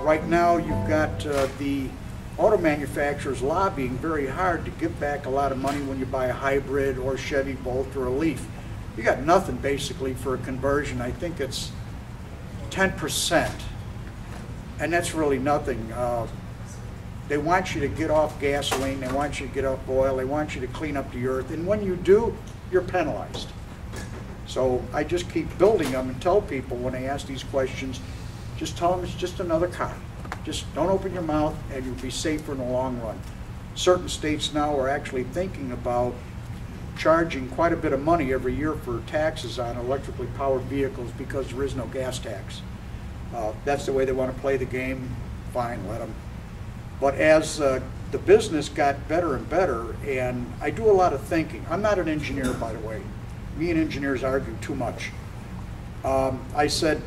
Right now, you've got the auto manufacturers lobbying very hard to give back a lot of money when you buy a hybrid or Chevy Bolt or a Leaf. You got nothing basically for a conversion. I think it's 10%, and that's really nothing. They want you to get off gasoline, they want you to get off oil, they want you to clean up the earth, and when you do, you're penalized. So I just keep building them and tell people when they ask these questions, just tell them it's just another car. Just don't open your mouth and you'll be safer in the long run. Certain states now are actually thinking about charging quite a bit of money every year for taxes on electrically powered vehicles because there is no gas tax. That's the way they want to play the game. Fine, let them. But as the business got better and better, and I do a lot of thinking. I'm not an engineer, by the way. Me and engineers argue too much. I said,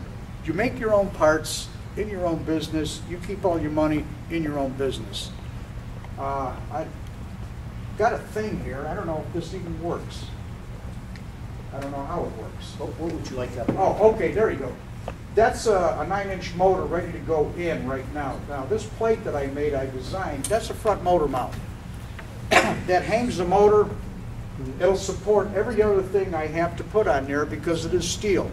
you make your own parts in your own business, you keep all your money in your own business. I got a thing here. I don't know if this even works. I don't know how it works. What would you like that? Oh, okay, there you go. That's a 9-inch motor ready to go in right now. Now this plate that I made, I designed, that's a front motor mount. That hangs the motor. It'll support every other thing I have to put on there because it is steel.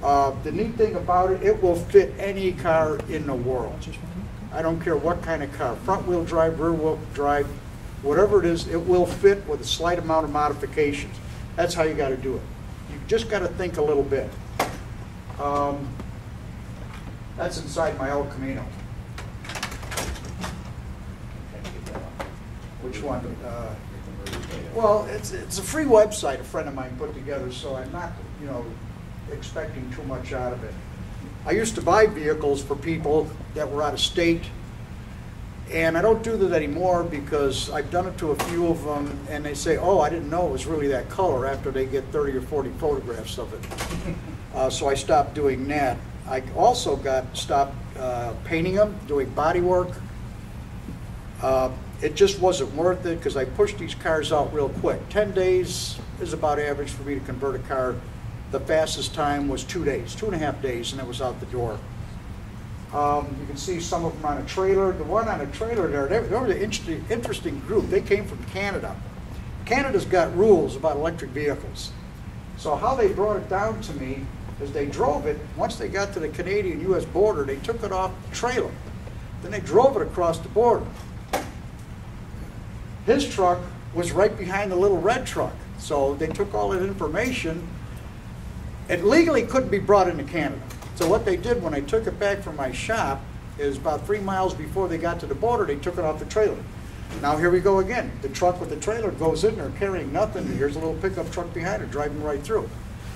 The neat thing about it, it will fit any car in the world. I don't care what kind of car, front wheel drive, rear wheel drive, whatever it is, it will fit with a slight amount of modifications. That's how you got to do it. You just got to think a little bit. That's inside my El Camino. Which one? Well, it's a free website a friend of mine put together, so I'm not, expecting too much out of it. I used to buy vehicles for people that were out of state, and I don't do that anymore because I've done it to a few of them, and they say, oh, I didn't know it was really that color after they get 30 or 40 photographs of it. So I stopped doing that. I also stopped painting them, doing body work. It just wasn't worth it because I pushed these cars out real quick. 10 days is about average for me to convert a car. The fastest time was 2 days, 2.5 days, and it was out the door. You can see some of them on a trailer. The one on a trailer there, they were an interesting group. They came from Canada. Canada's got rules about electric vehicles. So how they brought it down to me is they drove it, once they got to the Canadian-US border, they took it off the trailer. Then they drove it across the border. His truck was right behind the little red truck. So they took all that information. It legally couldn't be brought into Canada. So what they did when I took it back from my shop is about 3 miles before they got to the border, they took it off the trailer. Now here we go again. The truck with the trailer goes in there carrying nothing. Here's a little pickup truck behind it driving right through.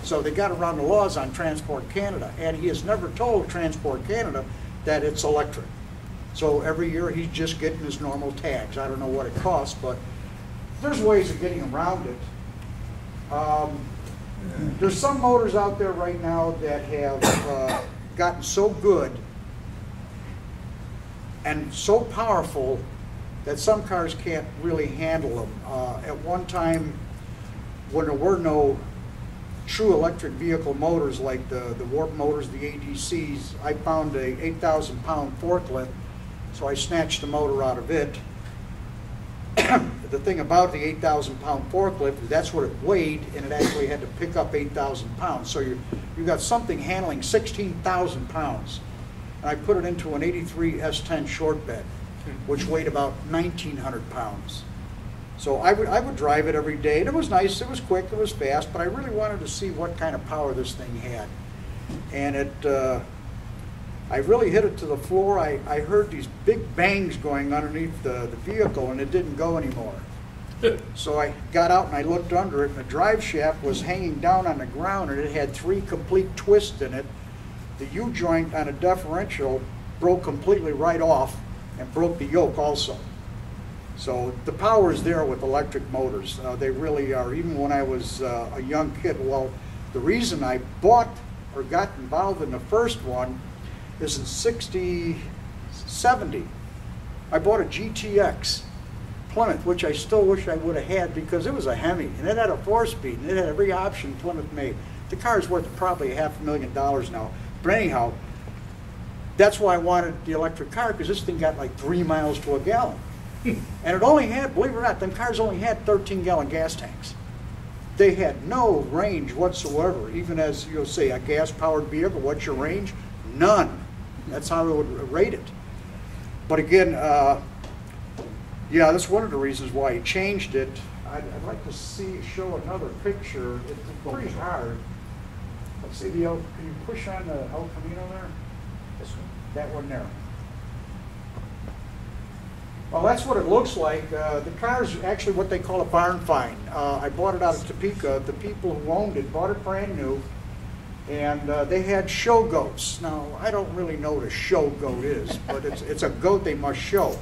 So they got around the laws on Transport Canada, and he has never told Transport Canada that it's electric. So every year he's just getting his normal tags. I don't know what it costs, but there's ways of getting around it. There's some motors out there right now that have gotten so good and so powerful that some cars can't really handle them. At one time, when there were no true electric vehicle motors like the Warp motors, the ADCs, I found a 8,000-pound forklift, so I snatched the motor out of it. The thing about the 8,000-pound forklift, that's what it weighed, and it actually had to pick up 8,000 pounds. So you got something handling 16,000 pounds. And I put it into an 83 S10 short bed, which weighed about 1,900 pounds. So I would drive it every day, and it was nice, it was quick, it was fast, but I really wanted to see what kind of power this thing had. And I really hit it to the floor. I heard these big bangs going underneath the vehicle, and it didn't go anymore. So I got out and I looked under it, and the drive shaft was hanging down on the ground, and it had 3 complete twists in it. The U-joint on a differential broke completely right off and broke the yoke also. So the power is there with electric motors. They really are. Even when I was a young kid, well, the reason I bought or got involved in the first one is in 70. I bought a GTX Plymouth, which I still wish I would have had because it was a Hemi, and it had a 4-speed, and it had every option Plymouth made. The car is worth probably $500,000 now. But anyhow, That's why I wanted the electric car, because this thing got like 3 miles to a gallon. And it only had, believe it or not, them cars only had 13-gallon gas tanks. They had no range whatsoever. Even as you'll say, a gas-powered vehicle, what's your range? None. That's how I would rate it. But again, yeah, that's one of the reasons why he changed it. I'd like to show another picture. It's pretty hard. Let's see the can you push on the El Camino there? This one. That one there. Well, that's what it looks like. The car is actually what they call a barn find. I bought it out of Topeka. The people who owned it bought it brand new, and they had show goats. Now, I don't really know what a show goat is, but it's a goat they must show.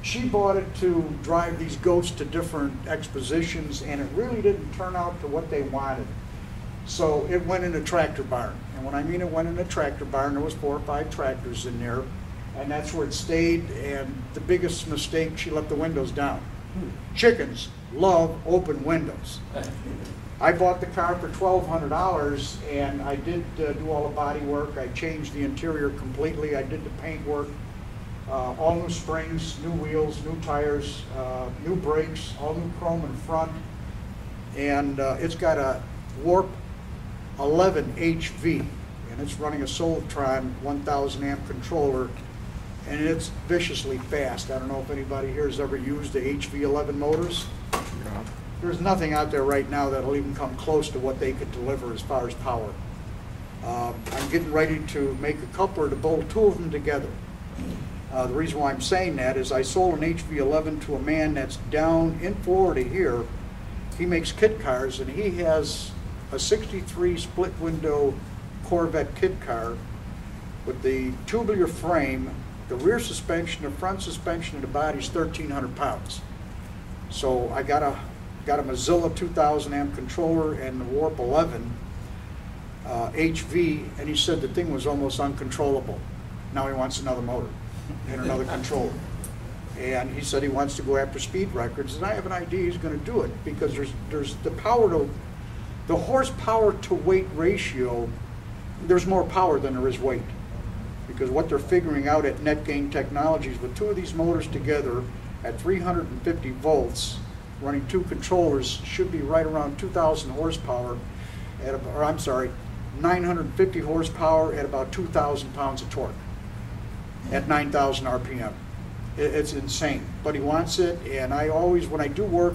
She bought it to drive these goats to different expositions, and it really didn't turn out to what they wanted. So it went in a tractor barn. And when I mean it went in a tractor barn, there was 4 or 5 tractors in there. And that's where it stayed, and the biggest mistake, she left the windows down. Chickens love open windows. I bought the car for $1,200, and I did do all the body work. I changed the interior completely. I did the paint work, all new springs, new wheels, new tires, new brakes, all new chrome in front. And it's got a Warp 11 HV, and it's running a Soltron 1,000 amp controller. And it's viciously fast. I don't know if anybody here has ever used the HV11 motors. Yeah. There's nothing out there right now that'll even come close to what they could deliver as far as power. I'm getting ready to make a coupler to bolt 2 of them together. The reason why I'm saying that is I sold an HV11 to a man that's down in Florida here. He makes kit cars, and he has a 63 split window Corvette kit car with the tubular frame. The rear suspension, the front suspension, and the body is 1,300 pounds. So I got a Mozilla 2,000 amp controller and the Warp 11 HV, and he said the thing was almost uncontrollable. Now he wants another motor and another controller. And he said he wants to go after speed records, and I have an idea he's going to do it, because there's the horsepower to weight ratio. There's more power than there is weight. Because what they're figuring out at NetGain Technologies, with 2 of these motors together at 350 volts, running 2 controllers, should be right around 2,000 horsepower, or I'm sorry, 950 horsepower at about 2,000 pounds of torque at 9,000 RPM. It's insane, but he wants it, and I always, when I do work,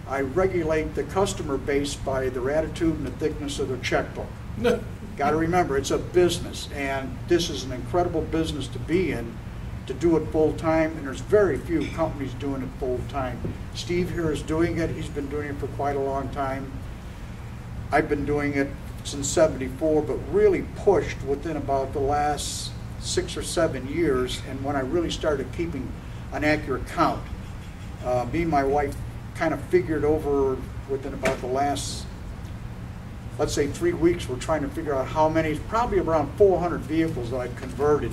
I regulate the customer base by their attitude and the thickness of their checkbook. Got to remember, it's a business, and this is an incredible business to be in, to do it full time, and there's very few companies doing it full time. Steve here is doing it. He's been doing it for quite a long time. I've been doing it since '74, but really pushed within about the last 6 or 7 years, and when I really started keeping an accurate count. Me and my wife kind of figured over within about the last, let's say 3 weeks, we're trying to figure out how many, probably around 400 vehicles that I've converted.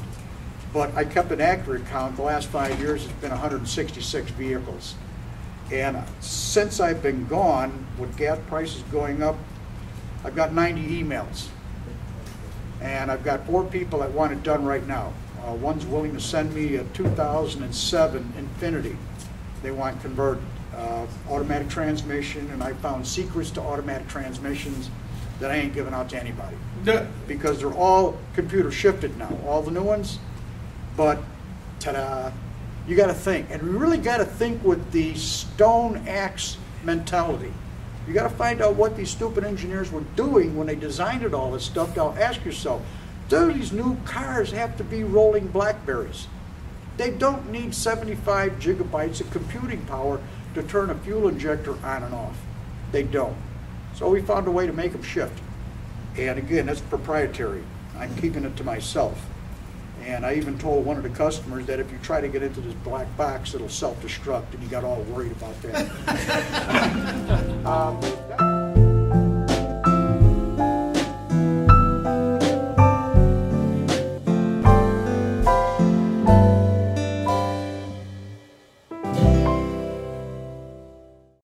But I kept an accurate count. The last 5 years, it's been 166 vehicles. And since I've been gone, with gas prices going up, I've got 90 emails. And I've got 4 people that want it done right now. One's willing to send me a 2007 Infiniti. They want converted. Automatic transmission, and I found secrets to automatic transmissions that I ain't giving out to anybody. Because they're all computer shifted now, all the new ones. But, ta-da, you got to think. And we really got to think with the stone axe mentality. You got to find out what these stupid engineers were doing when they designed it, all this stuff. Now ask yourself, do these new cars have to be rolling Blackberries? They don't need 75 gigabytes of computing power to turn a fuel injector on and off. They don't. So we found a way to make them shift. And again, that's proprietary. I'm keeping it to myself. And I even told one of the customers that if you try to get into this black box, it'll self-destruct, and he got all worried about that.